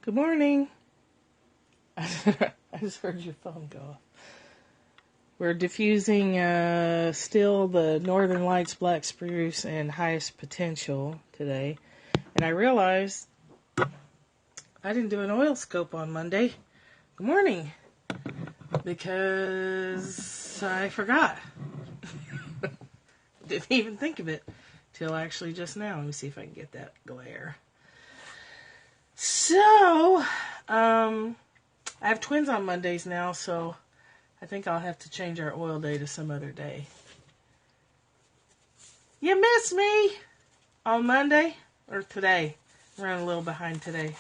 Good morning. I just heard your phone go off. We're diffusing still the Northern Lights Black Spruce and Highest Potential today. And I realized I didn't do an oil scope on Monday. Good morning. Because I forgot. Didn't even think of it till actually just now. Let me see if I can get that glare. So, I have twins on Mondays now, so I think I'll have to change our oil day to some other day. You missed me on Monday or today. I'm running a little behind today.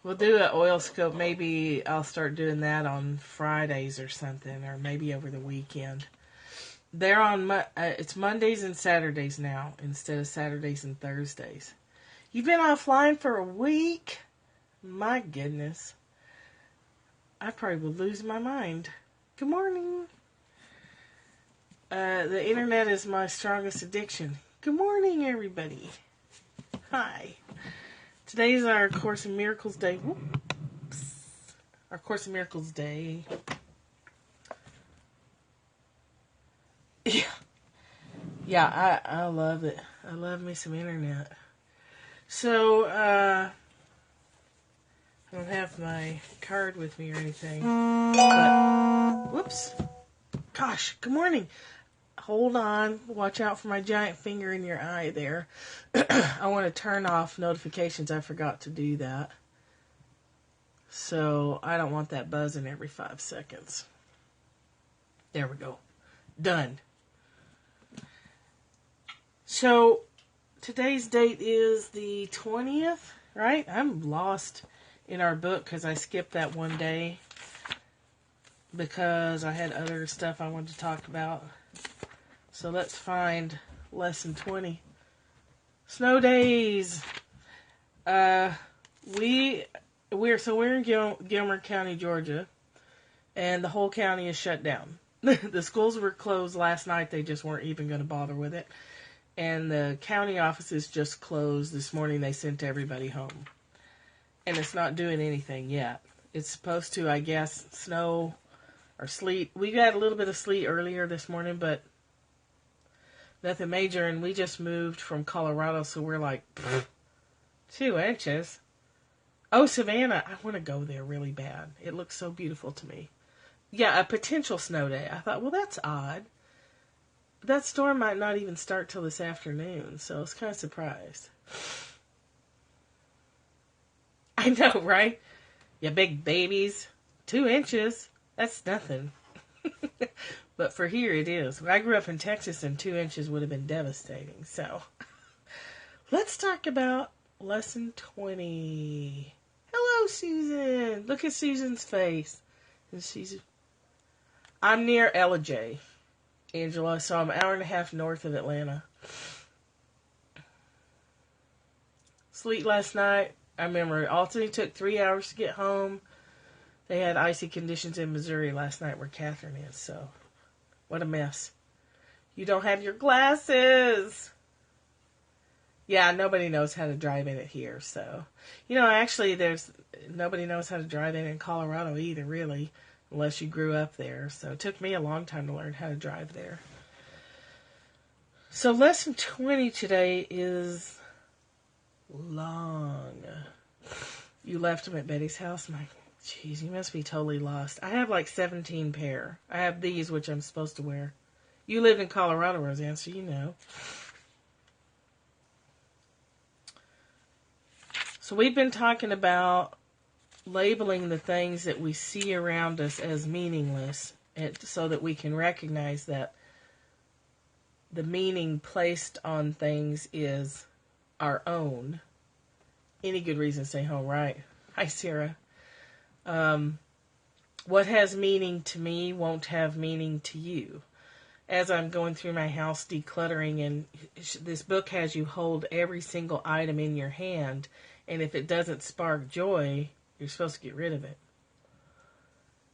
We'll do an oil scope. Maybe I'll start doing that on Fridays or something, or maybe over the weekend. They're on, it's Mondays and Saturdays now, instead of Saturdays and Thursdays. You've been offline for a week? My goodness. I probably would lose my mind. Good morning. The internet is my strongest addiction. Good morning, everybody. Hi. Today's our Course in Miracles Day. Whoops. Our Course in Miracles Day. Yeah, I love it. I love me some internet. So, I don't have my card with me or anything. But, whoops. Gosh, good morning. Hold on. Watch out for my giant finger in your eye there. I want to turn off notifications. I forgot to do that. So, I don't want that buzzing every 5 seconds. There we go. Done. So, today's date is the 20th, right? I'm lost in our book because I skipped that one day because I had other stuff I wanted to talk about. So let's find lesson 20. Snow days. We're in Gilmer County, Georgia, and the whole county is shut down. The schools were closed last night. They just weren't even going to bother with it. And the county offices just closed. This morning they sent everybody home. And it's not doing anything yet. It's supposed to, I guess, snow or sleet. We got a little bit of sleet earlier this morning, but nothing major. And we just moved from Colorado, so we're like, 2 inches. Oh, Savannah. I want to go there really bad. It looks so beautiful to me. Yeah, a potential snow day. I thought, well, that's odd. That storm might not even start till this afternoon, so I was kind of surprised. I know, right? You big babies. 2 inches. That's nothing. But for here, it is. I grew up in Texas, and 2 inches would have been devastating. So, let's talk about lesson 20. Hello, Susan. Look at Susan's face. I'm near Ellijay, Angela, so I'm an hour and a half north of Atlanta. Sleet last night. I remember it ultimately took 3 hours to get home. They had icy conditions in Missouri last night where Catherine is, so what a mess. You don't have your glasses. Yeah, nobody knows how to drive in it here, so. You know, actually, nobody knows how to drive in Colorado either, really, unless you grew up there. So it took me a long time to learn how to drive there. So lesson 20 today is long. You left them at Betty's house? Jeez, you must be totally lost. I have like 17 pair. I have these, which I'm supposed to wear. You live in Colorado, Roseanne, so you know. So we've been talking about labeling the things that we see around us as meaningless, so that we can recognize that the meaning placed on things is our own. Any good reason to stay home, right? Hi, Sarah. What has meaning to me won't have meaning to you. As I'm going through my house decluttering, and this book has you hold every single item in your hand, and if it doesn't spark joy, you're supposed to get rid of it.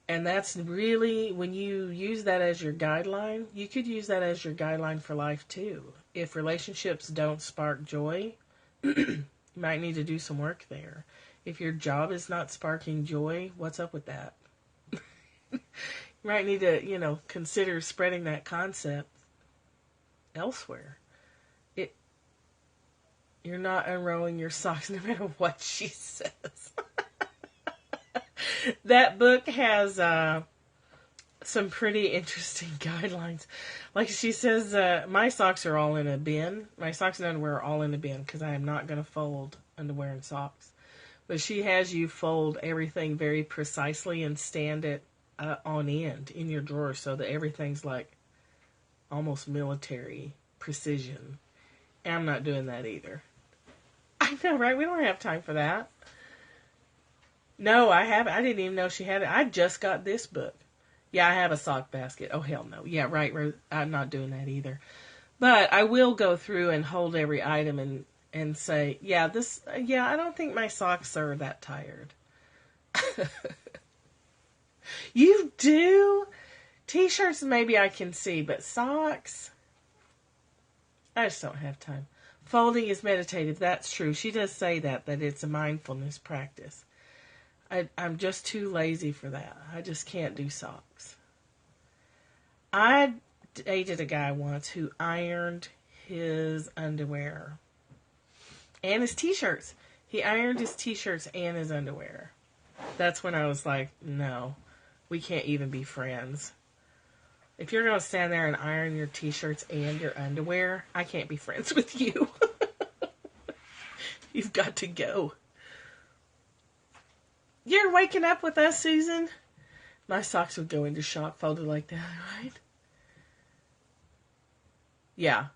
And that's really, when you use that as your guideline, you could use that as your guideline for life too. If relationships don't spark joy, you might need to do some work there. If your job is not sparking joy, what's up with that? You might need to, consider spreading that concept elsewhere. You're not unrolling your socks no matter what she says. That book has some pretty interesting guidelines. Like she says, my socks are all in a bin. My socks and underwear are all in a bin because I am not going to fold underwear and socks. But she has you fold everything very precisely and stand it on end in your drawer so that everything's like almost military precision. And I'm not doing that either. I know, right? We don't have time for that. No, I haven't. I didn't even know she had it. I just got this book. Yeah, I have a sock basket. Oh, hell no. Yeah, right. I'm not doing that either. But I will go through and hold every item and say, I don't think my socks are that tired. You do? T-shirts maybe I can see, but socks? I just don't have time. Folding is meditative. That's true. She does say that it's a mindfulness practice. I'm just too lazy for that. I just can't do socks. I dated a guy once who ironed his underwear and his t-shirts. He ironed his t-shirts and his underwear. That's when I was like, no, we can't even be friends. If you're going to stand there and iron your t-shirts and your underwear, I can't be friends with you. You've got to go. You're waking up with us, Susan? My socks would go into shock folded like that, right? Yeah.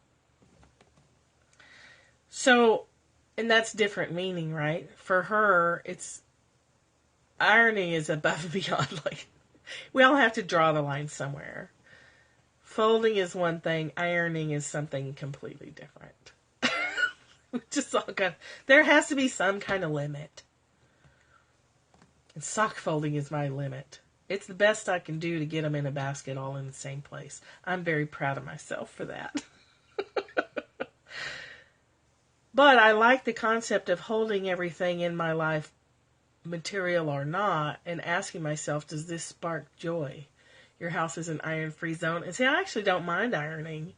So, and that's different meaning, right? For her, ironing is above and beyond. Like, we all have to draw the line somewhere. Folding is one thing. Ironing is something completely different. Just all there has to be some kind of limit. And sock folding is my limit. It's the best I can do to get them in a basket all in the same place. I'm very proud of myself for that. But I like the concept of holding everything in my life, material or not, and asking myself, does this spark joy? Your house is an iron-free zone. And see, I actually don't mind ironing,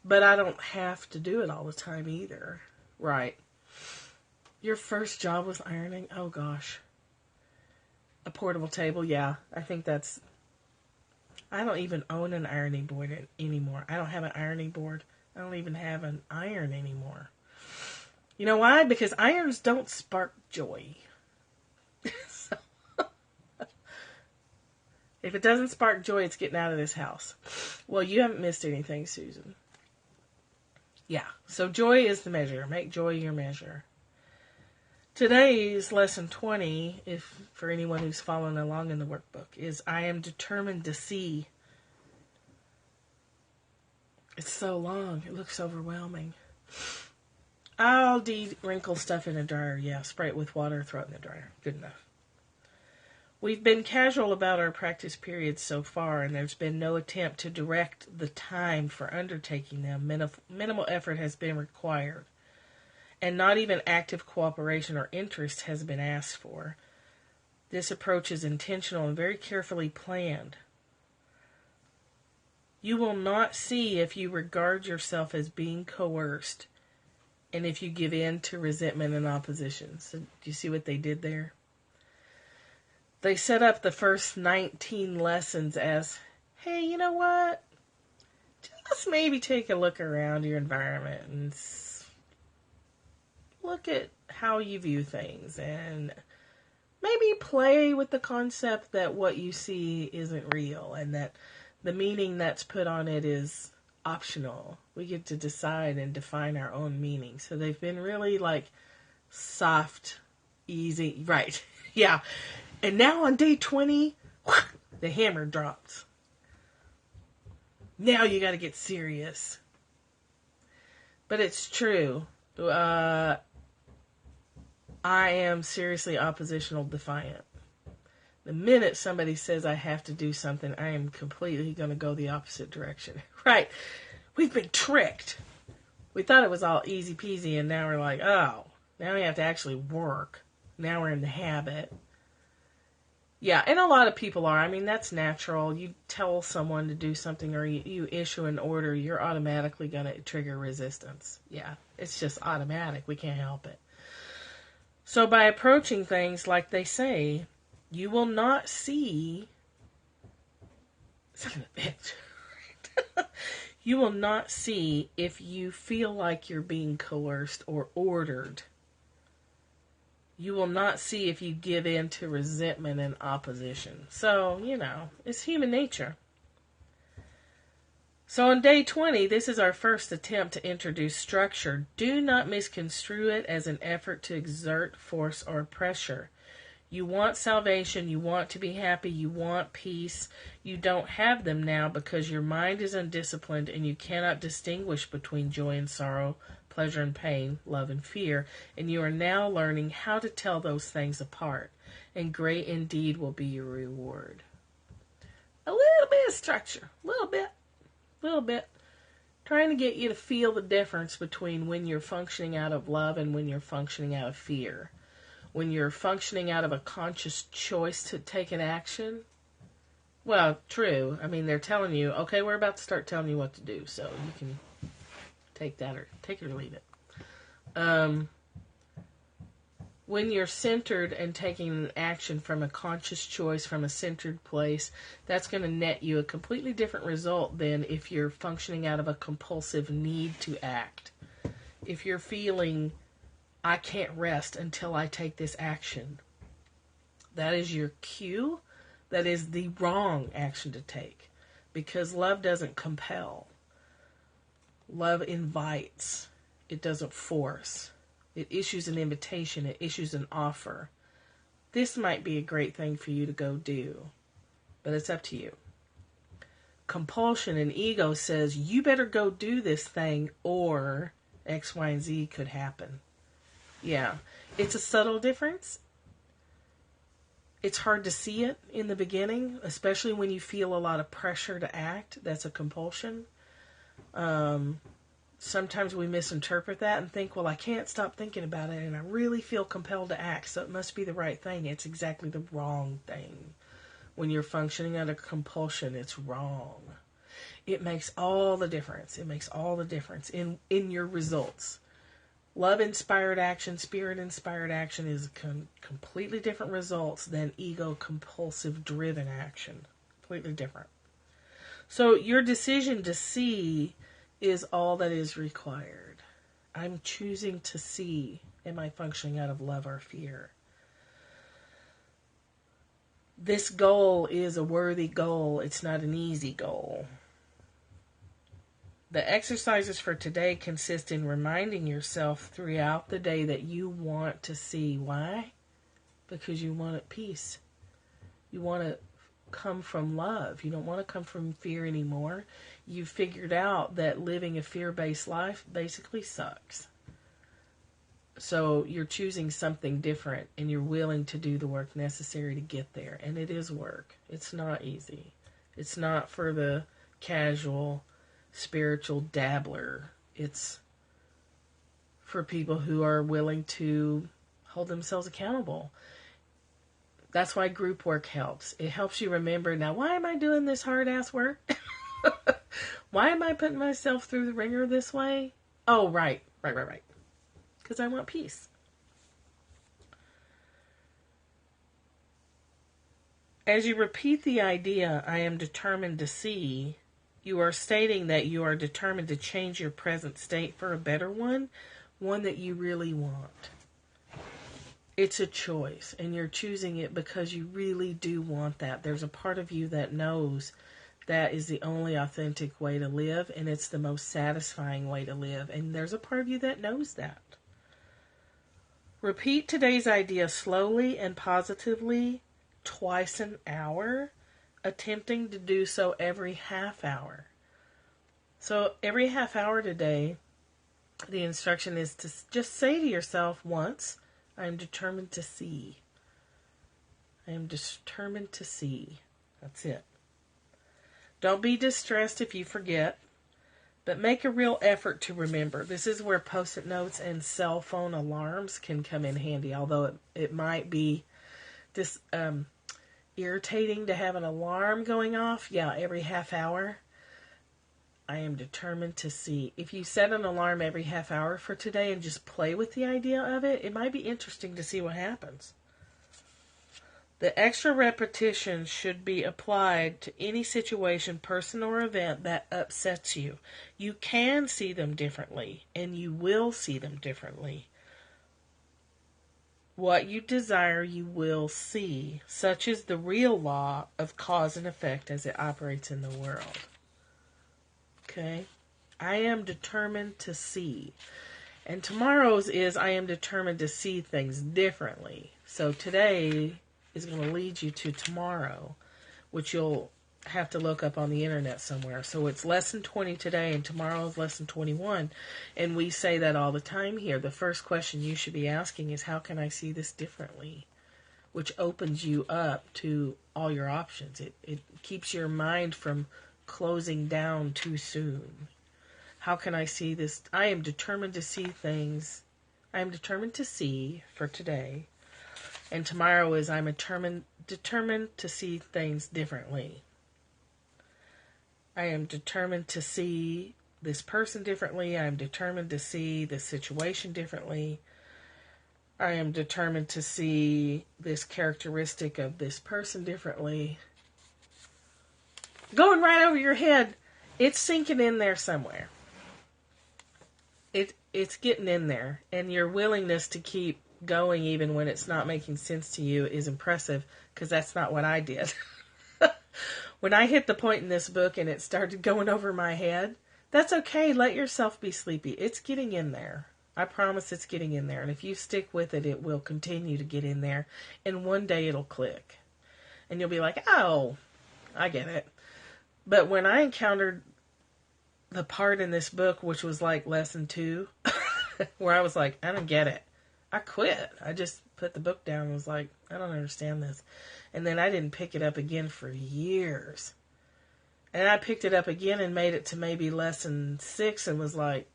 but I don't have to do it all the time either. Right. Your first job was ironing? Oh, gosh. A portable table? Yeah, I think that's... I don't even own an ironing board anymore. I don't have an ironing board. I don't even have an iron anymore. You know why? Because irons don't spark joy. So, if it doesn't spark joy, it's getting out of this house. Well, you haven't missed anything, Susan. Yeah, so joy is the measure. Make joy your measure. Today's lesson 20, if for anyone who's following along in the workbook, is I am determined to see. It's so long. It looks overwhelming. I'll de-wrinkle stuff in a dryer. Yeah, spray it with water, throw it in the dryer. Good enough. We've been casual about our practice periods so far, and there's been no attempt to direct the time for undertaking them. Minimal effort has been required, and not even active cooperation or interest has been asked for. This approach is intentional and very carefully planned. You will not see if you regard yourself as being coerced and if you give in to resentment and opposition. So, do you see what they did there? They set up the first 19 lessons as, hey, you know what? Just maybe take a look around your environment and look at how you view things and maybe play with the concept that what you see isn't real and that the meaning that's put on it is optional. We get to decide and define our own meaning. So they've been really like soft, easy, right? Yeah. And now on day 20, the hammer drops. Now you got to get serious. But it's true. I am seriously oppositional defiant. The minute somebody says I have to do something, I am completely going to go the opposite direction. Right. We've been tricked. We thought it was all easy peasy, and now we're like, oh, now we have to actually work. Now we're in the habit. Yeah, and a lot of people are. I mean, that's natural. You tell someone to do something or you issue an order, you're automatically going to trigger resistance. Yeah, it's just automatic. We can't help it. So by approaching things like they say, you will not see... Son of a bitch. You will not see if you feel like you're being coerced or ordered. You will not see if you give in to resentment and opposition. So, it's human nature. So on day 20, this is our first attempt to introduce structure. Do not misconstrue it as an effort to exert force or pressure. You want salvation, you want to be happy, you want peace. You don't have them now because your mind is undisciplined and you cannot distinguish between joy and sorrow, pleasure and pain, love and fear. And you are now learning how to tell those things apart. And great indeed will be your reward. A little bit of structure, a little bit. Trying to get you to feel the difference between when you're functioning out of love and when you're functioning out of fear. When you're functioning out of a conscious choice to take an action, well, true. I mean, they're telling you, okay, we're about to start telling you what to do, so you can take that or take it or leave it. When you're centered and taking an action from a conscious choice, from a centered place, that's going to net you a completely different result than if you're functioning out of a compulsive need to act. If you're feeling... I can't rest until I take this action. That is your cue. That is the wrong action to take. Because love doesn't compel. Love invites. It doesn't force. It issues an invitation. It issues an offer. This might be a great thing for you to go do. But it's up to you. Compulsion and ego says, you better go do this thing or X, Y, and Z could happen. Yeah, it's a subtle difference. It's hard to see it in the beginning, especially when you feel a lot of pressure to act. That's a compulsion. Sometimes we misinterpret that and think, well, I can't stop thinking about it, and I really feel compelled to act, so it must be the right thing. It's exactly the wrong thing. When you're functioning under compulsion, it's wrong. It makes all the difference. It makes all the difference in your results. Love-inspired action, spirit-inspired action is completely different results than ego-compulsive-driven action. Completely different. So your decision to see is all that is required. I'm choosing to see. Am I functioning out of love or fear? This goal is a worthy goal. It's not an easy goal. The exercises for today consist in reminding yourself throughout the day that you want to see. Why? Because you want peace. You want to come from love. You don't want to come from fear anymore. You've figured out that living a fear-based life basically sucks. So you're choosing something different and you're willing to do the work necessary to get there. And it is work. It's not easy. It's not for the casual spiritual dabbler. It's for people who are willing to hold themselves accountable. That's why group work helps. It helps you remember, now why am I doing this hard ass work? Why am I putting myself through the ringer this way? Oh, right. Because I want peace. As you repeat the idea, I am determined to see, you are stating that you are determined to change your present state for a better one that you really want. It's a choice, and you're choosing it because you really do want that. There's a part of you that knows that is the only authentic way to live, and it's the most satisfying way to live. And there's a part of you that knows that. Repeat today's idea slowly and positively twice an hour, attempting to do so every half hour. So every half hour today, the instruction is to just say to yourself once, I'm determined to see. I am determined to see. That's it. Don't be distressed if you forget, but make a real effort to remember. This is where post-it notes and cell phone alarms can come in handy, although it might be this irritating to have an alarm going off. Yeah, every half hour. I am determined to see. If you set an alarm every half hour for today and just play with the idea of it, it might be interesting to see what happens. The extra repetition should be applied to any situation, person, or event that upsets you. You can see them differently, and you will see them differently. What you desire, you will see. Such is the real law of cause and effect as it operates in the world. Okay? I am determined to see. And tomorrow's is I am determined to see things differently. So today is going to lead you to tomorrow, which you'll have to look up on the internet somewhere. So it's lesson 20 today, and tomorrow is lesson 21. And we say that all the time here. The first question you should be asking is, how can I see this differently? Which opens you up to all your options. It keeps your mind from closing down too soon. How can I see this? I am determined to see things. I am determined to see for today. And tomorrow is I'm determined to see things differently. I am determined to see this person differently. I am determined to see this situation differently. I am determined to see this characteristic of this person differently. Going right over your head. It's sinking in there somewhere. It's getting in there. And your willingness to keep going even when it's not making sense to you is impressive, because that's not what I did. When I hit the point in this book and it started going over my head, that's okay. Let yourself be sleepy. It's getting in there. I promise it's getting in there. And if you stick with it, it will continue to get in there. And one day it'll click. And you'll be like, oh, I get it. But when I encountered the part in this book, which was like lesson 2, where I was like, I don't get it. I quit. I just put the book down and was like, I don't understand this. And then I didn't pick it up again for years. And I picked it up again and made it to maybe lesson 6 and was like,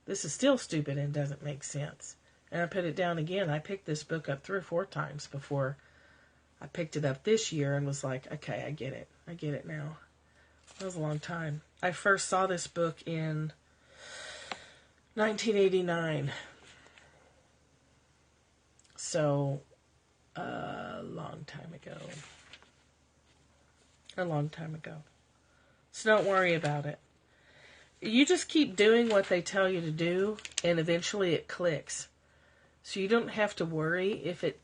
this is still stupid and doesn't make sense. And I put it down again. I picked this book up 3 or 4 times before I picked it up this year and was like, okay, I get it. I get it now. That was a long time. I first saw this book in 1989. So, a long time ago. A long time ago. So don't worry about it. You just keep doing what they tell you to do, and eventually it clicks. So you don't have to worry if it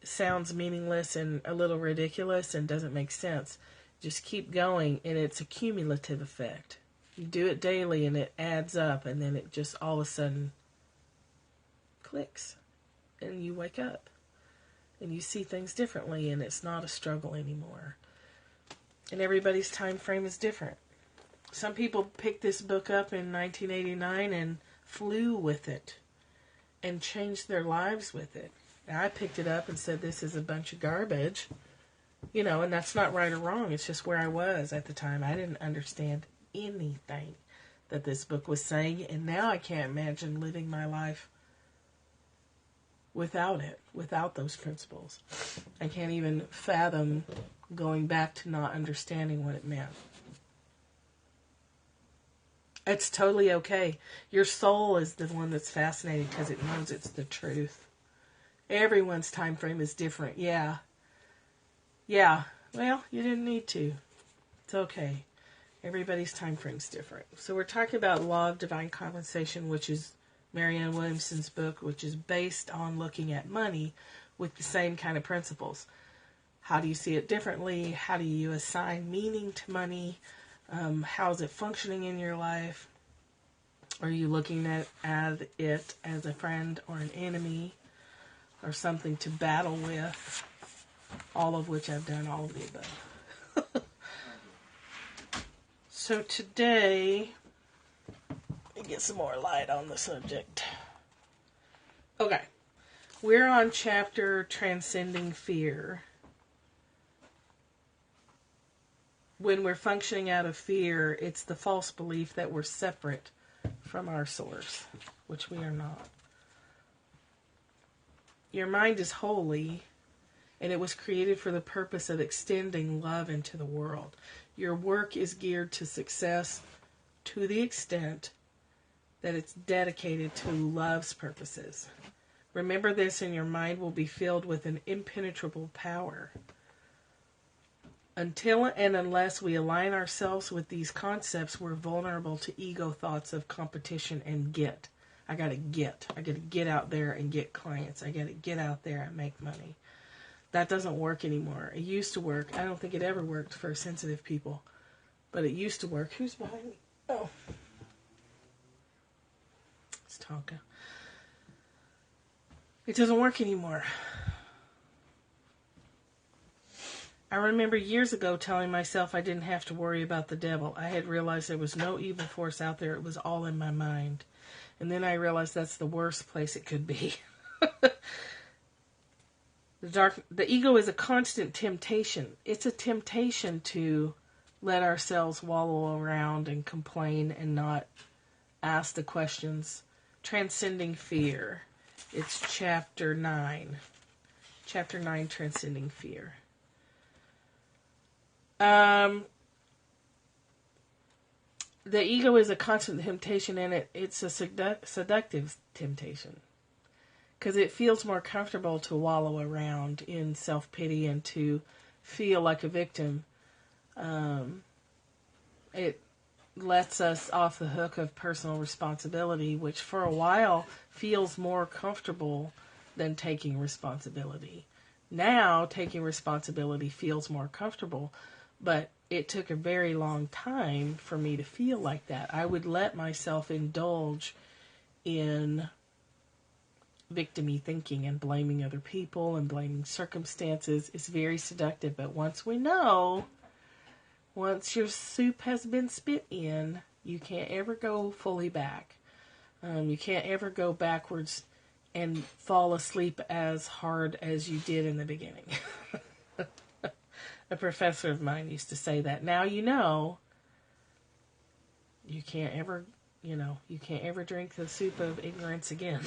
sounds meaningless and a little ridiculous and doesn't make sense. Just keep going, and it's a cumulative effect. You do it daily, and it adds up, and then it just all of a sudden clicks. And you wake up. And you see things differently, and it's not a struggle anymore. And everybody's time frame is different. Some people picked this book up in 1989 and flew with it and changed their lives with it. And I picked it up and said, this is a bunch of garbage. You know, and that's not right or wrong. It's just where I was at the time. I didn't understand anything that this book was saying. And now I can't imagine living my life without it, without those principles. I can't even fathom going back to not understanding what it meant. It's totally okay. Your soul is the one that's fascinated because it knows it's the truth. Everyone's time frame is different. Yeah. Well, you didn't need to. It's okay. Everybody's time frame's different. So we're talking about Law of Divine Compensation, which is Marianne Williamson's book, which is based on looking at money with the same kind of principles. How do you see it differently? How do you assign meaning to money? How is it functioning in your life? Are you looking at it as a friend or an enemy or something to battle with? All of which I've done, all of the above. So today, let me get some more light on the subject. Okay. We're on chapter Transcending Fear. When we're functioning out of fear, it's the false belief that we're separate from our source, which we are not. Your mind is holy, and it was created for the purpose of extending love into the world. Your work is geared to success to the extent that it's dedicated to love's purposes. Remember this, and your mind will be filled with an impenetrable power. Until and unless we align ourselves with these concepts, we're vulnerable to ego thoughts of competition and get. I gotta get out there and get clients. I gotta get out there and make money. That doesn't work anymore. It used to work. I don't think it ever worked for sensitive people, but it used to work. Who's behind me? Oh, it's Tonka. It doesn't work anymore. I remember years ago telling myself I didn't have to worry about the devil. I had realized there was no evil force out there. It was all in my mind. And then I realized that's the worst place it could be. The ego is a constant temptation. It's a temptation to let ourselves wallow around and complain and not ask the questions. Transcending Fear. It's chapter 9. Chapter 9, Transcending Fear. The ego is a constant temptation, and it's a seductive temptation. Because it feels more comfortable to wallow around in self-pity and to feel like a victim. It lets us off the hook of personal responsibility, which for a while feels more comfortable than taking responsibility. Now, taking responsibility feels more comfortable, but it took a very long time for me to feel like that. I would let myself indulge in victim-y thinking and blaming other people and blaming circumstances. It's very seductive, but once your soup has been spit in, you can't ever go fully back. You can't ever go backwards and fall asleep as hard as you did in the beginning. A professor of mine used to say that. Now you know you can't ever drink the soup of ignorance again.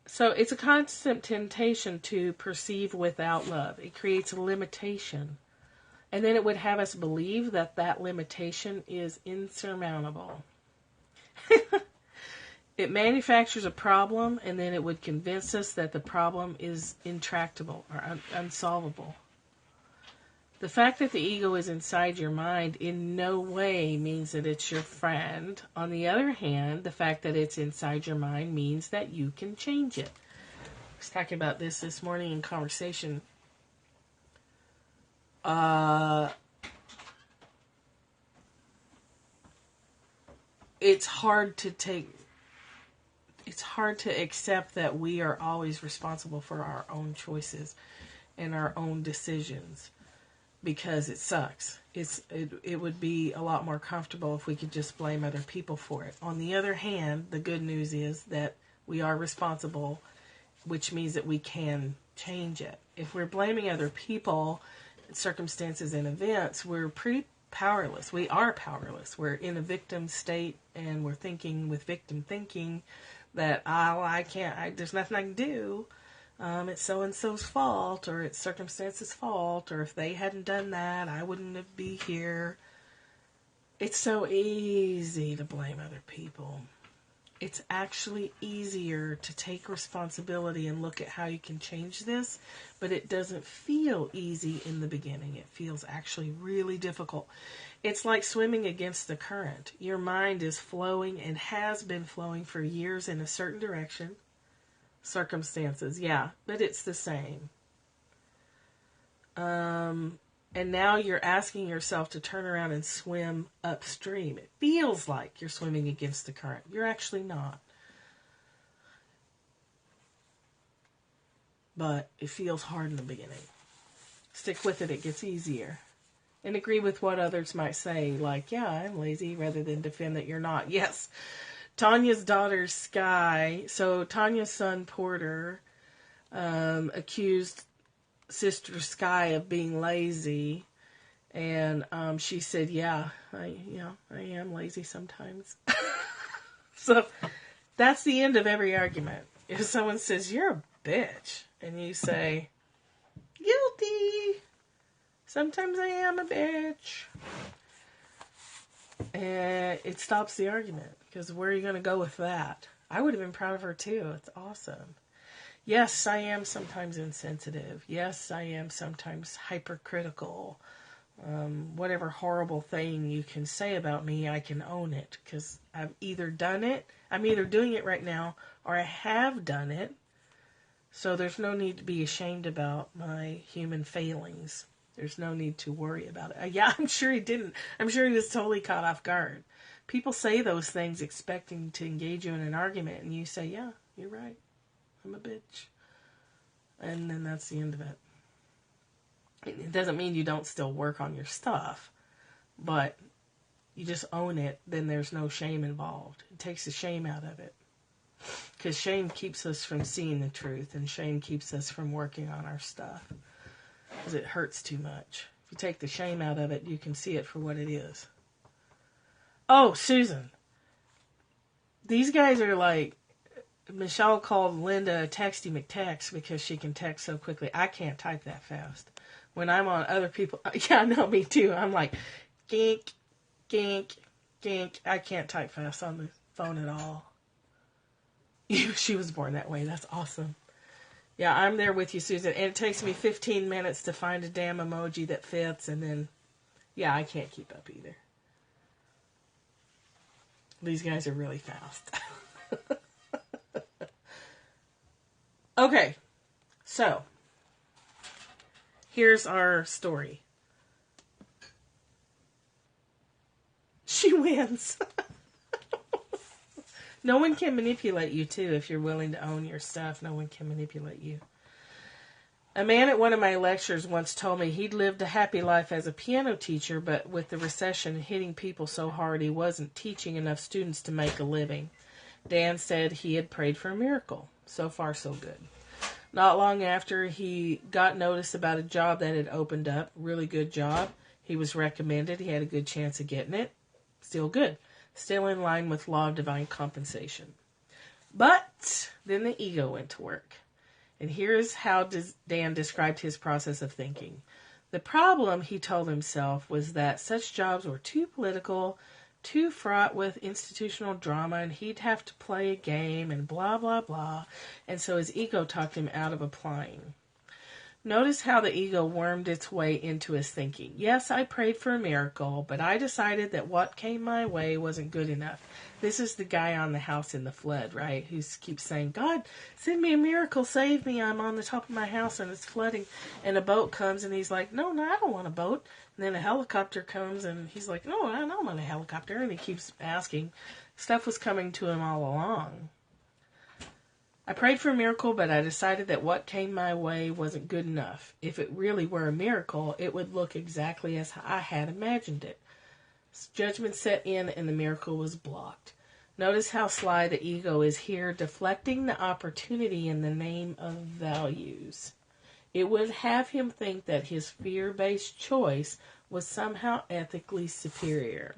So it's a constant temptation to perceive without love. It creates a limitation. And then it would have us believe that that limitation is insurmountable. It manufactures a problem, and then it would convince us that the problem is intractable or unsolvable. The fact that the ego is inside your mind in no way means that it's your friend. On the other hand, the fact that it's inside your mind means that you can change it. I was talking about this morning in conversation. It's hard to accept that we are always responsible for our own choices and our own decisions, because it sucks. It would be a lot more comfortable if we could just blame other people for it. On the other hand, the good news is that we are responsible, which means that we can change it. If we're blaming other people, circumstances, and events, we're pretty powerless. We are powerless. We're in a victim state, and we're thinking with victim thinking that, there's nothing I can do. It's so-and-so's fault, or it's circumstances' fault, or if they hadn't done that, I wouldn't be here. It's so easy to blame other people. It's actually easier to take responsibility and look at how you can change this, but it doesn't feel easy in the beginning. It feels actually really difficult. It's like swimming against the current. Your mind is flowing and has been flowing for years in a certain direction. Circumstances, yeah, but it's the same. And now you're asking yourself to turn around and swim upstream. It feels like you're swimming against the current. You're actually not. But it feels hard in the beginning. Stick with it, it gets easier. And agree with what others might say, like, yeah, I'm lazy, rather than defend that you're not. Yes, Tanya's daughter, Sky, so Tanya's son, Porter, accused Sister Sky of being lazy. And she said, yeah, I am lazy sometimes. So that's the end of every argument. If someone says, you're a bitch, and you say, guilty, sometimes I am a bitch, and it stops the argument. Because where are you going to go with that? I would have been proud of her too. It's awesome. Yes, I am sometimes insensitive. Yes, I am sometimes hypercritical. Whatever horrible thing you can say about me, I can own it. Because I've either done it, I'm either doing it right now, or I have done it. So there's no need to be ashamed about my human failings. There's no need to worry about it. Yeah, I'm sure he didn't. I'm sure he was totally caught off guard. People say those things expecting to engage you in an argument, and you say, yeah, you're right. I'm a bitch. And then that's the end of it. It doesn't mean you don't still work on your stuff, but you just own it, then there's no shame involved. It takes the shame out of it. Because shame keeps us from seeing the truth, and shame keeps us from working on our stuff. Because it hurts too much. If you take the shame out of it, you can see it for what it is. Oh, Susan. These guys are like, Michelle called Linda a texty McText because she can text so quickly. I can't type that fast. When I'm on other people, yeah, no, me too. I'm like, gink, gink, gink. I can't type fast on the phone at all. She was born that way. That's awesome. Yeah, I'm there with you, Susan. And it takes me 15 minutes to find a damn emoji that fits. And then, yeah, I can't keep up either. These guys are really fast. Okay, so here's our story. She wins. No one can manipulate you, too, if you're willing to own your stuff. No one can manipulate you. A man at one of my lectures once told me he'd lived a happy life as a piano teacher, but with the recession hitting people so hard, he wasn't teaching enough students to make a living. Dan said he had prayed for a miracle. So far, so good. Not long after, he got notice about a job that had opened up. Really good job. He was recommended. He had a good chance of getting it. Still good. Still in line with law of divine compensation. But then the ego went to work. And here's how Dan described his process of thinking. The problem, he told himself, was that such jobs were too political, too fraught with institutional drama, and he'd have to play a game and blah, blah, blah. And so his ego talked him out of applying. Notice how the ego wormed its way into his thinking. Yes, I prayed for a miracle, but I decided that what came my way wasn't good enough. This is the guy on the house in the flood, right? Who keeps saying, God, send me a miracle, save me. I'm on the top of my house and it's flooding. And a boat comes and he's like, no, I don't want a boat. And then a helicopter comes and he's like, no, I don't want a helicopter. And he keeps asking. Stuff was coming to him all along. I prayed for a miracle, but I decided that what came my way wasn't good enough. If it really were a miracle, it would look exactly as I had imagined it. Judgment set in and the miracle was blocked. Notice how sly the ego is here, deflecting the opportunity in the name of values. It would have him think that his fear-based choice was somehow ethically superior.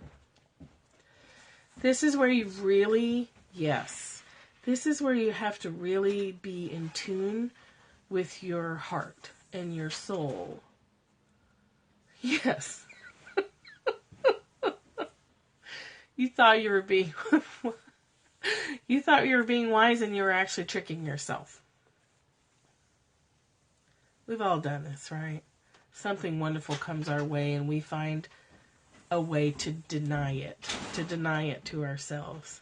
This is where you really, this is where you have to really be in tune with your heart and your soul. Yes. You thought you were being wise and you were actually tricking yourself. We've all done this, right? Something wonderful comes our way and we find a way to deny it to ourselves.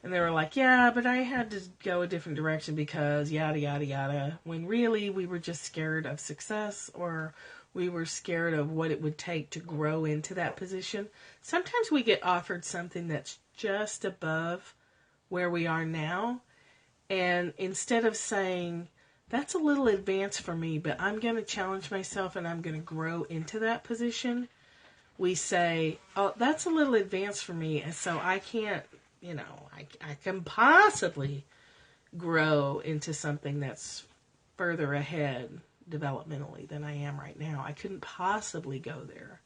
And they were like, yeah, but I had to go a different direction because yada, yada, yada. When really we were just scared of success, or we were scared of what it would take to grow into that position. Sometimes we get offered something that's just above where we are now. And instead of saying, that's a little advanced for me, but I'm going to challenge myself and I'm going to grow into that position, we say, oh, that's a little advanced for me, and so I can't I can possibly grow into something that's further ahead developmentally than I am right now. I couldn't possibly go there.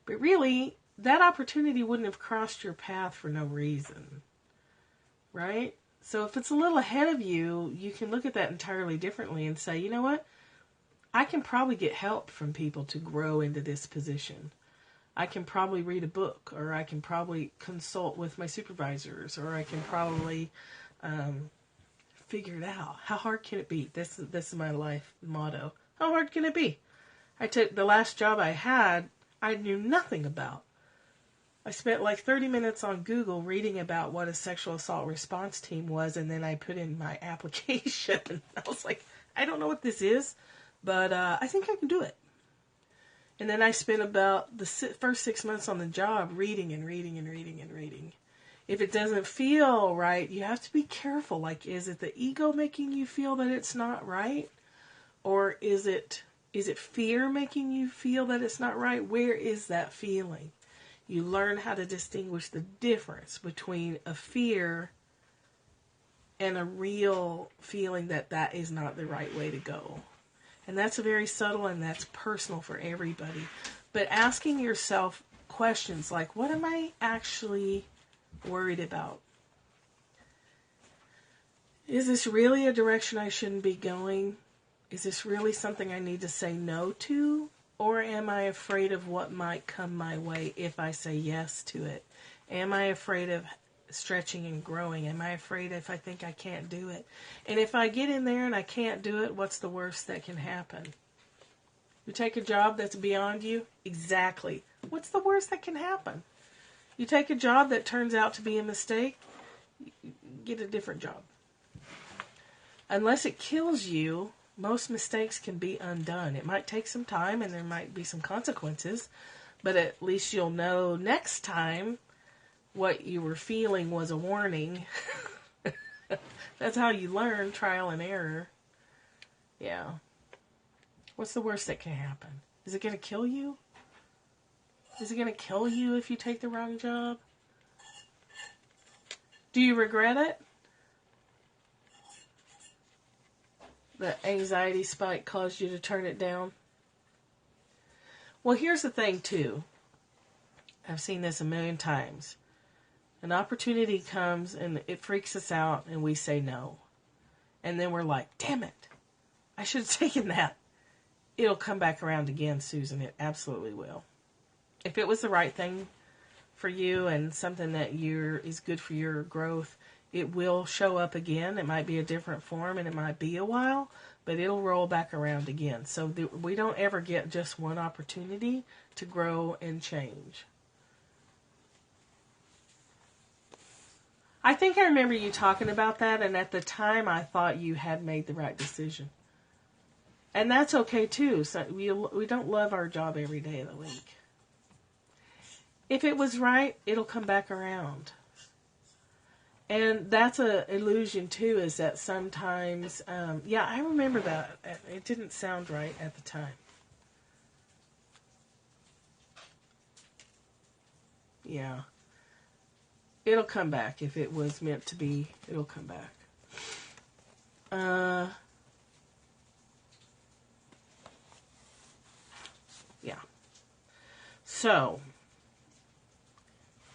But really, that opportunity wouldn't have crossed your path for no reason, right? So if it's a little ahead of you, you can look at that entirely differently and say, you know what? I can probably get help from people to grow into this position. I can probably read a book, or I can probably consult with my supervisors, or I can probably figure it out. How hard can it be? This is my life motto. How hard can it be? I took the last job I had, I knew nothing about. I spent like 30 minutes on Google reading about what a sexual assault response team was, and then I put in my application. I was like, I don't know what this is, but I think I can do it. And then I spent about the first 6 months on the job reading and reading and reading and reading. If it doesn't feel right, you have to be careful. Like, is it the ego making you feel that it's not right? Or is it fear making you feel that it's not right? Where is that feeling? You learn how to distinguish the difference between a fear and a real feeling that that is not the right way to go. And that's very subtle, and that's personal for everybody. But asking yourself questions like, what am I actually worried about? Is this really a direction I shouldn't be going? Is this really something I need to say no to? Or am I afraid of what might come my way if I say yes to it? Am I afraid of stretching and growing? Am I afraid if I think I can't do it? And if I get in there and I can't do it, what's the worst that can happen? You take a job that's beyond you? Exactly. What's the worst that can happen? You take a job that turns out to be a mistake? Get a different job. Unless it kills you, most mistakes can be undone. It might take some time and there might be some consequences, but at least you'll know next time what you were feeling was a warning. That's how you learn, trial and error. Yeah. What's the worst that can happen? Is it going to kill you? Is it going to kill you if you take the wrong job? Do you regret it? The anxiety spike caused you to turn it down? Well, here's the thing, too. I've seen this a million times. An opportunity comes and it freaks us out and we say no. And then we're like, damn it, I should have taken that. It'll come back around again, Susan. It absolutely will. If it was the right thing for you and something that is good for your growth, it will show up again. It might be a different form and it might be a while, but it'll roll back around again. So we don't ever get just one opportunity to grow and change. I think I remember you talking about that, and at the time I thought you had made the right decision. And that's okay too. So we don't love our job every day of the week. If it was right, it'll come back around. And that's an illusion too, is that sometimes, I remember that. It didn't sound right at the time. Yeah. It'll come back. If it was meant to be, it'll come back. Yeah. So,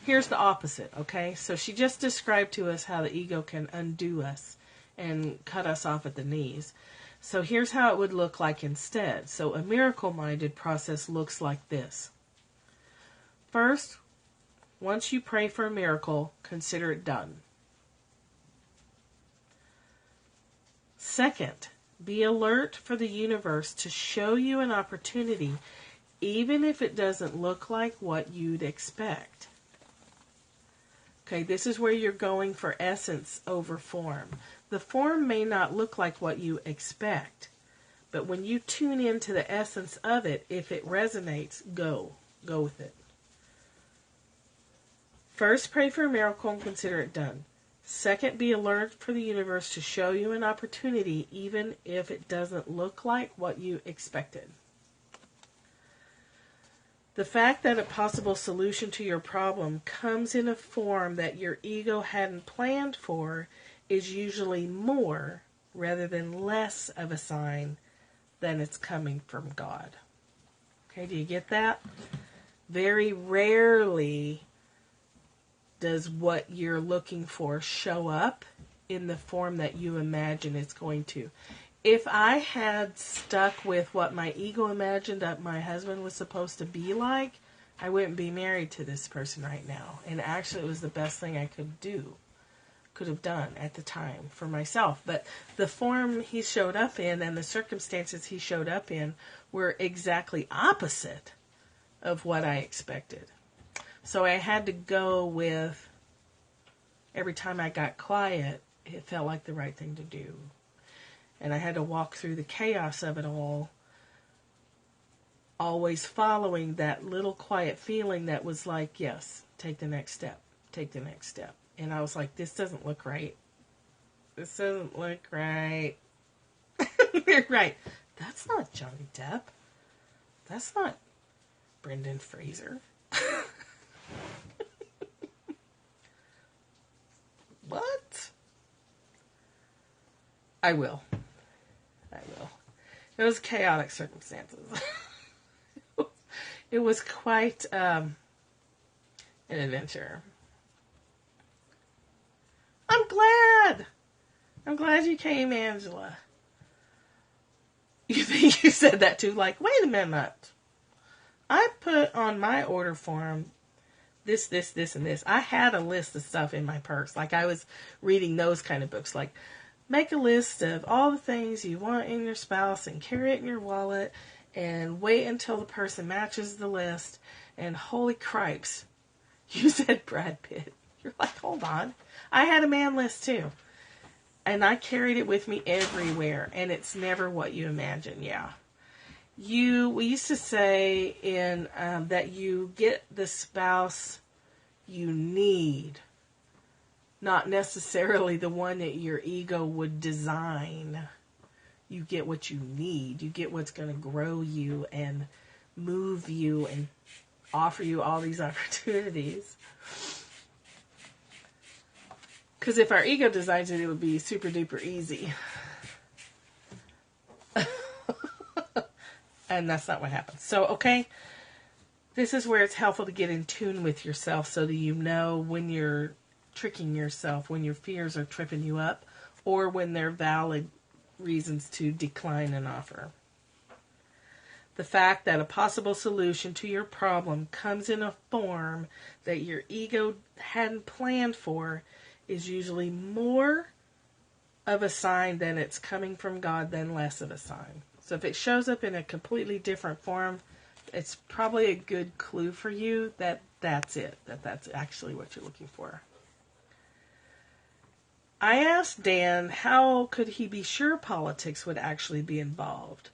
here's the opposite, okay? So she just described to us how the ego can undo us and cut us off at the knees. So here's how it would look like instead. So a miracle-minded process looks like this. First, once you pray for a miracle, consider it done. Second, be alert for the universe to show you an opportunity, even if it doesn't look like what you'd expect. Okay, this is where you're going for essence over form. The form may not look like what you expect, but when you tune into the essence of it, if it resonates, go with it. First, pray for a miracle and consider it done. Second, be alert for the universe to show you an opportunity, even if it doesn't look like what you expected. The fact that a possible solution to your problem comes in a form that your ego hadn't planned for is usually more rather than less of a sign that it's coming from God. Okay, do you get that? Very rarely does what you're looking for show up in the form that you imagine it's going to. If I had stuck with what my ego imagined that my husband was supposed to be like, I wouldn't be married to this person right now. And actually, it was the best thing I could have done at the time for myself. But the form he showed up in and the circumstances he showed up in were exactly opposite of what I expected. So I had to go with, every time I got quiet, it felt like the right thing to do. And I had to walk through the chaos of it all, always following that little quiet feeling that was like, yes, take the next step, take the next step. And I was like, this doesn't look right. This doesn't look right. Right. That's not Johnny Depp. That's not Brendan Fraser. What? I will. It was chaotic circumstances. It was quite an adventure. I'm glad you came, Angela. You think you said that too? Like, wait a minute. I put on my order form this, and this. I had a list of stuff in my purse. Like, I was reading those kind of books. Like, make a list of all the things you want in your spouse and carry it in your wallet and wait until the person matches the list. And holy cripes, you said Brad Pitt. You're like, hold on. I had a man list too. And I carried it with me everywhere. And it's never what you imagine. Yeah. We used to say that you get the spouse you need, not necessarily the one that your ego would design. You get what you need. You get what's going to grow you and move you and offer you all these opportunities. Because if our ego designs it, it would be super duper easy. And that's not what happens. So, okay, this is where it's helpful to get in tune with yourself so that you know when you're tricking yourself, when your fears are tripping you up, or when they're valid reasons to decline an offer. The fact that a possible solution to your problem comes in a form that your ego hadn't planned for is usually more of a sign that it's coming from God than less of a sign. So if it shows up in a completely different form, it's probably a good clue for you that that's it, that's actually what you're looking for. I asked Dan how could he be sure politics would actually be involved.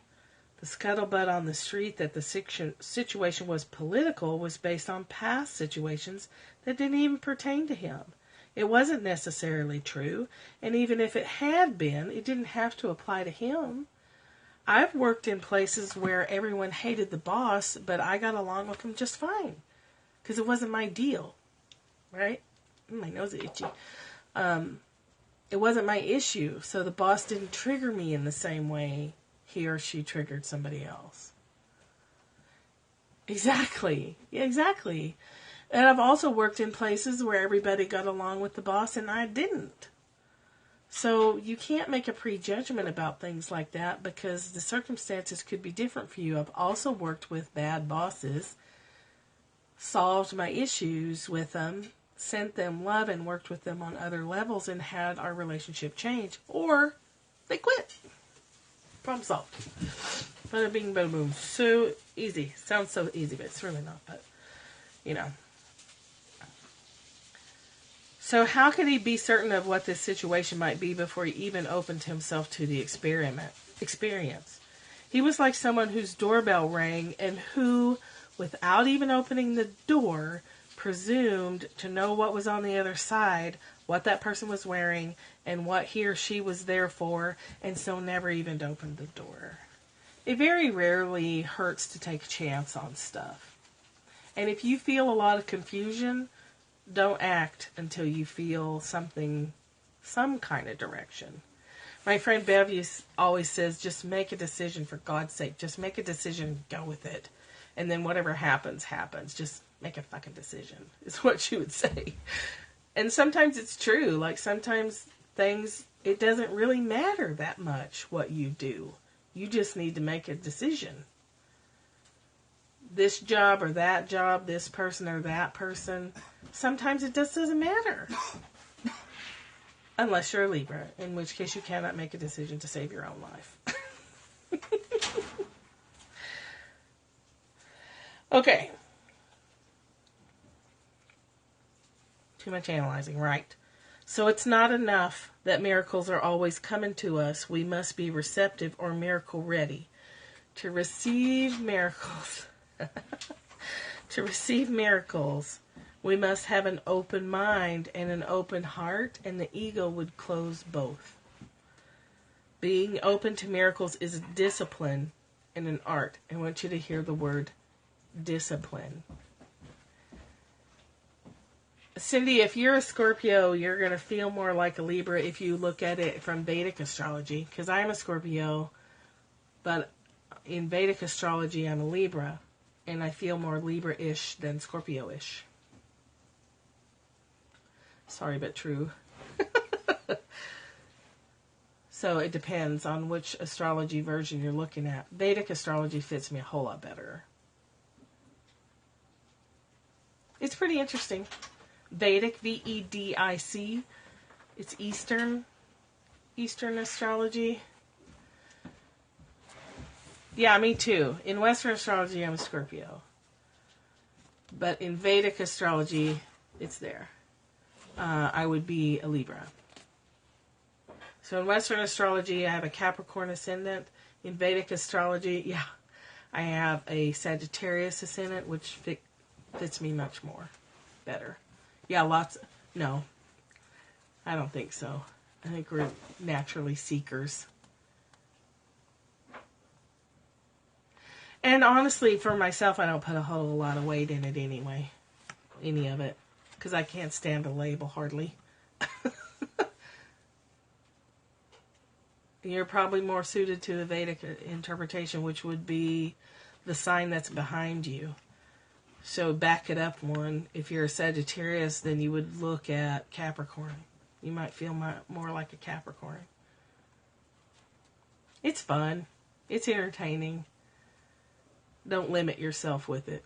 The scuttlebutt on the street that the situation was political was based on past situations that didn't even pertain to him. It wasn't necessarily true, and even if it had been, it didn't have to apply to him. I've worked in places where everyone hated the boss, but I got along with him just fine, because it wasn't my deal, right? My nose is itchy. It wasn't my issue, so the boss didn't trigger me in the same way he or she triggered somebody else. Exactly. Exactly. And I've also worked in places where everybody got along with the boss and I didn't. So you can't make a prejudgment about things like that because the circumstances could be different for you. I've also worked with bad bosses, solved my issues with them, sent them love and worked with them on other levels and had our relationship change. Or they quit. Problem solved. Bada bing, bada boom. So easy. Sounds so easy, but it's really not. But, you know. So how could he be certain of what this situation might be before he even opened himself to the experience? He was like someone whose doorbell rang and who, without even opening the door, presumed to know what was on the other side, what that person was wearing, and what he or she was there for, and so never even opened the door. It very rarely hurts to take a chance on stuff. And if you feel a lot of confusion, don't act until you feel something, some kind of direction. My friend Bev always says, just make a decision for God's sake. Just make a decision, go with it. And then whatever happens, happens. Just make a fucking decision, is what she would say. And sometimes it's true. Like sometimes things, it doesn't really matter that much what you do. You just need to make a decision. This job or that job, this person or that person, sometimes it just doesn't matter. Unless you're a Libra, in which case you cannot make a decision to save your own life. Okay. Too much analyzing, right? So it's not enough that miracles are always coming to us. We must be receptive or miracle ready. To receive miracles, we must have an open mind and an open heart, and the ego would close both. Being open to miracles is a discipline and an art. I want you to hear the word discipline. Cindy, if you're a Scorpio, you're going to feel more like a Libra if you look at it from Vedic astrology, because I'm a Scorpio, but in Vedic astrology, I'm a Libra, and I feel more Libra-ish than Scorpio-ish. Sorry, but true. So it depends on which astrology version you're looking at. Vedic astrology fits me a whole lot better. It's pretty interesting. Vedic, V-E-D-I-C. It's Eastern astrology. Yeah, me too. In Western astrology, I'm a Scorpio. But in Vedic astrology, it's there. I would be a Libra. So in Western astrology, I have a Capricorn ascendant. In Vedic astrology, yeah, I have a Sagittarius ascendant, which fits me much more better. Yeah, no, I don't think so. I think we're naturally seekers. And honestly, for myself, I don't put a whole lot of weight in it anyway. Any of it. Because I can't stand a label, hardly. You're probably more suited to the Vedic interpretation, which would be the sign that's behind you. So back it up one. If you're a Sagittarius, then you would look at Capricorn. You might feel more like a Capricorn. It's fun. It's entertaining. Don't limit yourself with it.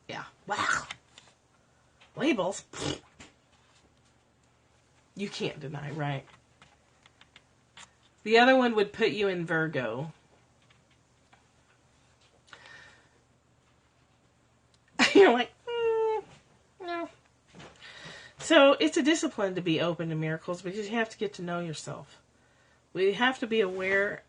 Yeah. Wow. Labels. You can't deny, right? The other one would put you in Virgo. You're like, no. So it's a discipline to be open to miracles because you have to get to know yourself. We have to beware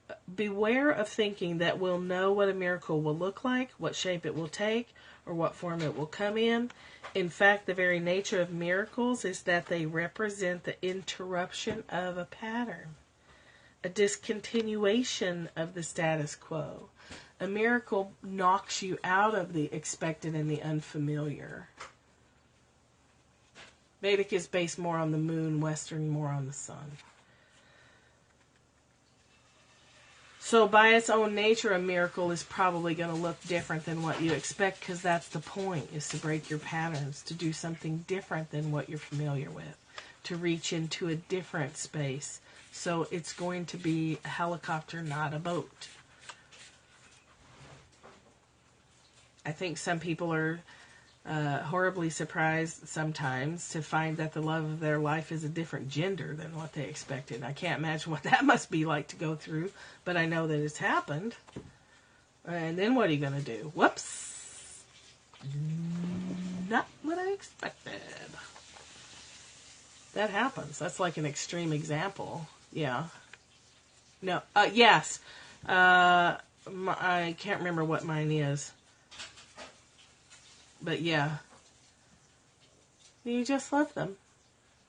of thinking that we'll know what a miracle will look like, what shape it will take, or what form it will come in. In fact, the very nature of miracles is that they represent the interruption of a pattern, a discontinuation of the status quo. A miracle knocks you out of the expected and the unfamiliar. Vedic is based more on the moon, Western more on the sun. So by its own nature, a miracle is probably going to look different than what you expect, because that's the point, is to break your patterns, to do something different than what you're familiar with, to reach into a different space. So it's going to be a helicopter, not a boat. I think some people are horribly surprised sometimes to find that the love of their life is a different gender than what they expected. I can't imagine what that must be like to go through, but I know that it's happened. And then what are you going to do? Whoops. Not what I expected. That happens. That's like an extreme example. Yeah. No. Yes. I can't remember what mine is. But yeah, you just love them.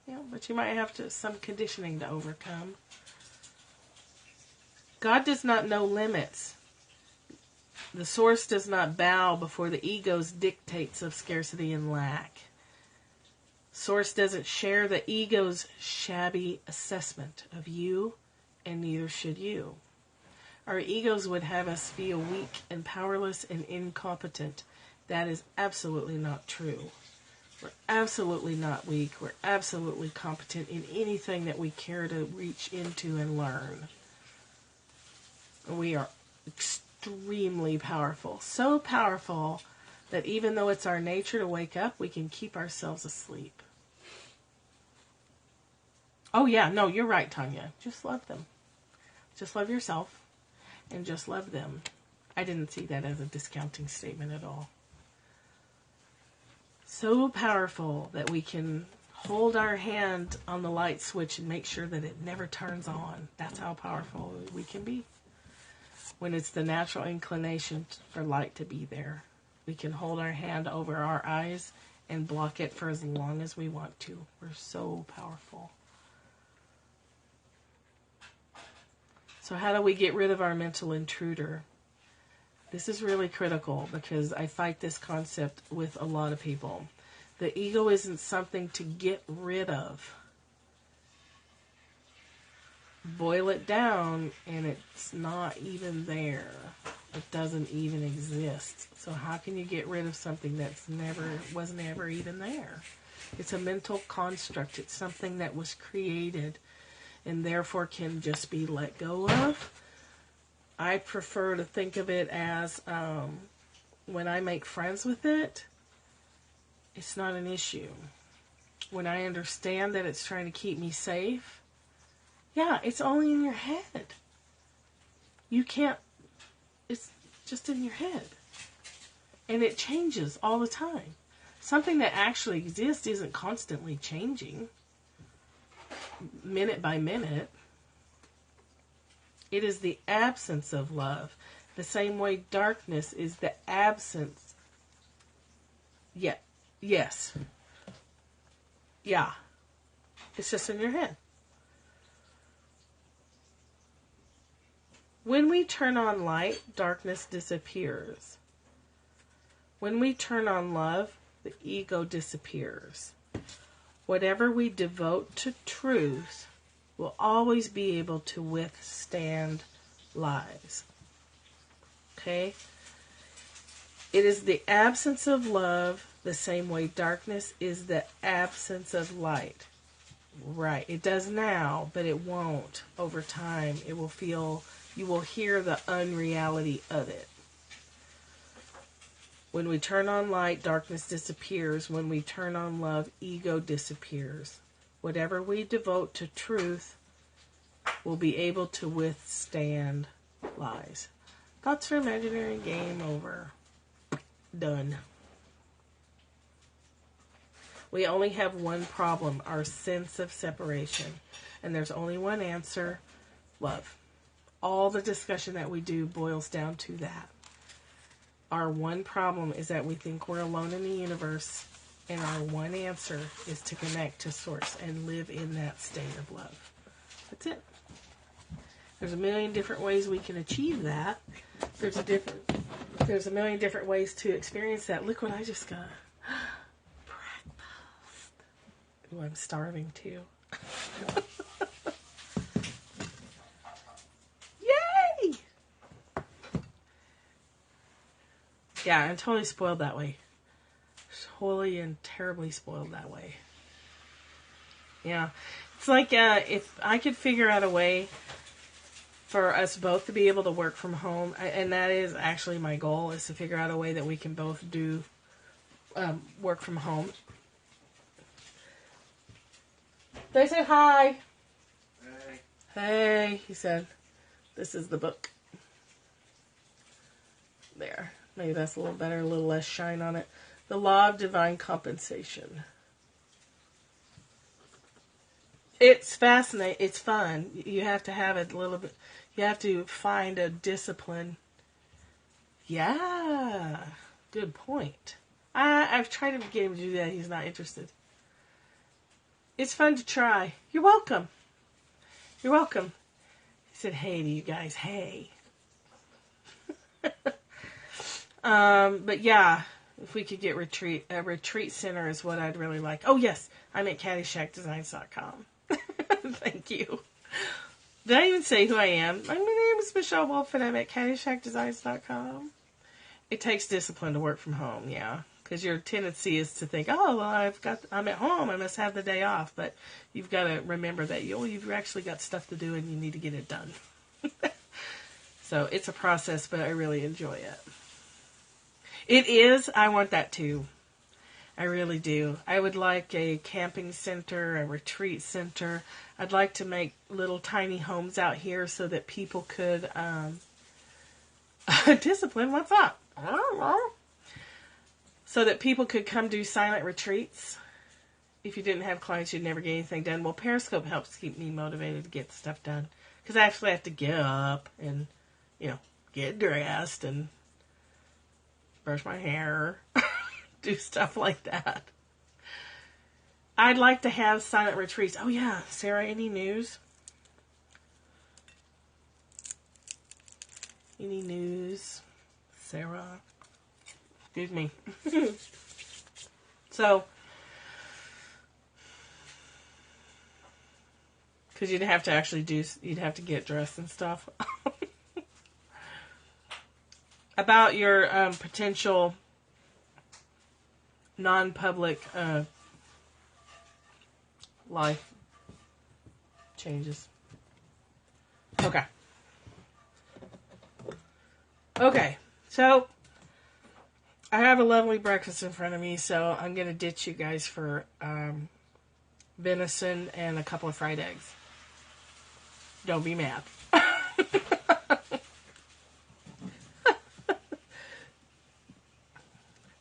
Yeah, but you might have some conditioning to overcome. God does not know limits. The source does not bow before the ego's dictates of scarcity and lack. Source doesn't share the ego's shabby assessment of you, and neither should you. Our egos would have us feel weak and powerless and incompetent. That is absolutely not true. We're absolutely not weak. We're absolutely competent in anything that we care to reach into and learn. We are extremely powerful. So powerful that even though it's our nature to wake up, we can keep ourselves asleep. Oh yeah, no, you're right, Tanya. Just love them. Just love yourself and just love them. I didn't see that as a discounting statement at all. So powerful that we can hold our hand on the light switch and make sure that it never turns on. That's how powerful we can be. When it's the natural inclination for light to be there, we can hold our hand over our eyes and block it for as long as we want to. We're so powerful. So how do we get rid of our mental intruder? This is really critical because I fight this concept with a lot of people. The ego isn't something to get rid of. Boil it down and it's not even there. It doesn't even exist. So how can you get rid of something that's was never even there? It's a mental construct. It's something that was created and therefore can just be let go of. I prefer to think of it as when I make friends with it, it's not an issue. When I understand that it's trying to keep me safe, yeah, it's only in your head. You can't, it's just in your head. And it changes all the time. Something that actually exists isn't constantly changing, minute by minute. It is the absence of love. The same way darkness is the absence. Yeah. Yes. Yeah. It's just in your head. When we turn on light, darkness disappears. When we turn on love, the ego disappears. Whatever we devote to truth will always be able to withstand lies. Okay? It is the absence of love, the same way darkness is the absence of light. Right. It does now, but it won't over time. It will feel, you will hear the unreality of it. When we turn on light, darkness disappears. When we turn on love, ego disappears. Whatever we devote to truth will be able to withstand lies. Thoughts for imaginary, game over. Done. We only have one problem, our sense of separation. And there's only one answer, love. All the discussion that we do boils down to that. Our one problem is that we think we're alone in the universe, and our one answer is to connect to Source and live in that state of love. That's it. There's a million different ways we can achieve that. There's a million different ways to experience that. Look what I just got. Breakfast. Ooh, I'm starving too. Yay! Yeah, I'm totally spoiled that way. Totally and terribly spoiled that way. Yeah. It's like if I could figure out a way for us both to be able to work from home, and that is actually my goal, is to figure out a way that we can both do work from home. They said hi. Hey. Hey, he said. This is the book. There. Maybe that's a little better, a little less shine on it. The Law of Divine Compensation. It's fascinating. It's fun. You have to have it a little bit. You have to find a discipline. Yeah. Good point. I've tried to get him to do that. He's not interested. It's fun to try. You're welcome. You're welcome. He said, hey to you guys. Hey. But yeah, if we could get a retreat center is what I'd really like. Oh yes, I'm at CaddyshackDesigns.com. Thank you. Did I even say who I am? My name is Michelle Wolf, and I'm at CaddyshackDesigns.com. It takes discipline to work from home, yeah. Because your tendency is to think, oh, well, I'm at home, I must have the day off. But you've got to remember that you've actually got stuff to do and you need to get it done. So it's a process, but I really enjoy it. It is. I want that too. I really do. I would like a camping center, a retreat center. I'd like to make little tiny homes out here so that people could discipline. What's up? I don't know. So that people could come do silent retreats. If you didn't have clients, you'd never get anything done. Well, Periscope helps keep me motivated to get stuff done. Because I actually have to get up and, get dressed and brush my hair, do stuff like that. I'd like to have silent retreats. Oh yeah, Sarah, any news? Any news? Sarah? Excuse me. So, because you'd have to get dressed and stuff. About your potential non-public life changes. Okay. Okay, so I have a lovely breakfast in front of me, so I'm going to ditch you guys for venison and a couple of fried eggs. Don't be mad.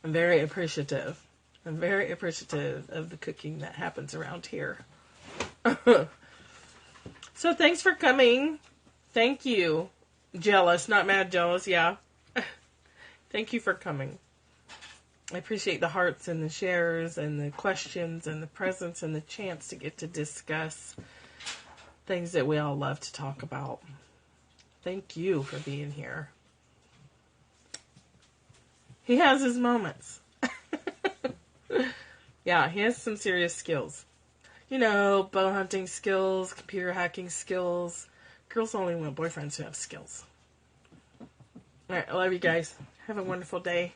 I'm very appreciative. I'm very appreciative of the cooking that happens around here. So thanks for coming. Thank you. Jealous, not mad, jealous, yeah. Thank you for coming. I appreciate the hearts and the shares and the questions and the presence and the chance to get to discuss things that we all love to talk about. Thank you for being here. He has his moments. Yeah, he has some serious skills. Bow hunting skills, computer hacking skills. Girls only want boyfriends who have skills. Alright, I love you guys. Have a wonderful day.